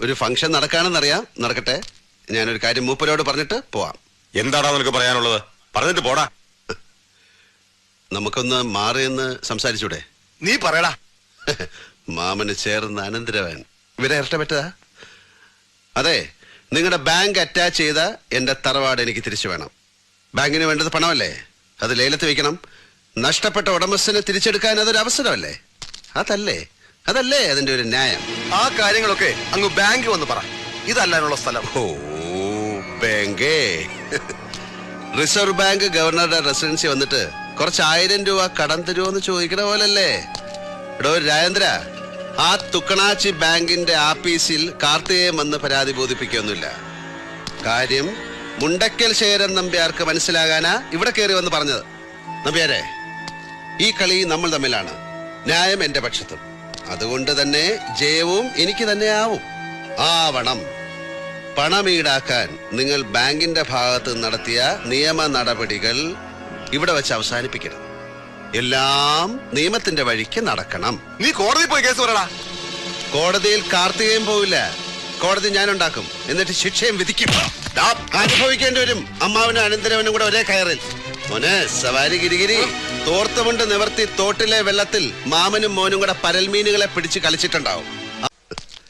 ഒരു ഫംഗ്ഷൻ നടക്കാണെന്നറിയാം. നടക്കട്ടെ. ഞാനൊരു കാര്യം മൂപ്പരോട് പറഞ്ഞിട്ട് പോവാം. എന്താടാ നിനക്ക് പറയാനുള്ളത്? പറഞ്ഞിട്ട് പോടാ. നമുക്കൊന്ന് മാറിയെന്ന് സംസാരിച്ചൂടെ? നീ പറയടാ. മാമന് ചേർന്ന് അനന്തരവൻ ഇവരെ ഇരട്ടപ്പെട്ടതാ. അതെ, നിങ്ങളുടെ ബാങ്ക് അറ്റാച്ച് ചെയ്ത എന്റെ തറവാട് എനിക്ക് തിരിച്ചു വേണം. ബാങ്കിന് വേണ്ടത് പണമല്ലേ? അത് ലേലത്ത് വെക്കണം. നഷ്ടപ്പെട്ട ഉടമസ്ഥനെ തിരിച്ചെടുക്കാൻ അതൊരു അവസരമല്ലേ? അതല്ലേ അതിന്റെ ഒരു ന്യായം. ആ കാര്യങ്ങളൊക്കെ അങ്ങ് ബാങ്ക് വന്ന് പറ. ഇതല്ലാനുള്ള സ്ഥലം. ഓ, ബാങ്കേ. റിസർവ് ബാങ്ക് ഗവർണറുടെ റെസിഡൻസി വന്നിട്ട് കുറച്ച് 1000 രൂപ കടം തരുമോന്ന് ചോദിക്കണ പോലല്ലേ? എടോ രാജേന്ദ്ര, ആ തുക്കണാച്ചി ബാങ്കിന്റെ ആഫീസിൽ കാർത്തികേയൻ വന്ന് പരാതി ബോധിപ്പിക്കൊന്നുമില്ല. കാര്യം മുണ്ടക്കൽ ശേരൻ നമ്പ്യാർക്ക് മനസ്സിലാകാനാ ഇവിടെ കയറി വന്ന് പറഞ്ഞത്. നമ്പ്യാരെ, ഈ കളി നമ്മൾ തമ്മിലാണ്. ന്യായം എന്റെ പക്ഷത്തും. അതുകൊണ്ട് തന്നെ ജയവും എനിക്ക് തന്നെ ആവണം. പണം ഈടാക്കാൻ നിങ്ങൾ ബാങ്കിന്റെ ഭാഗത്ത് നടത്തിയ നിയമ നടപടികൾ ഇവിടെ വെച്ച് അവസാനിപ്പിക്കണം. എല്ലാം നിയമത്തിന്റെ വഴിക്ക് നടക്കണം. നീ കോടതി പോയി കേസ് പറയടാ. കോടതിയിൽ കാർത്തികേയൻ പോവില്ല. കോടതി ഞാനുണ്ടാക്കും. എന്നിട്ട് ശിക്ഷയും വിധിക്കും. അനുഭവിക്കേണ്ടി വരും. അമ്മാവനും അനന്തരവനും കൂടെ ഒരേ കയറിൽ. മോനെ സവാരി ഗിരിഗിരി, തോർത്തുമുണ്ട് നിവർത്തി തോട്ടിലെ വെള്ളത്തിൽ മാമനും മോനും കൂടെ പരൽമീനുകളെ പിടിച്ച് കളിച്ചിട്ടുണ്ടാവും.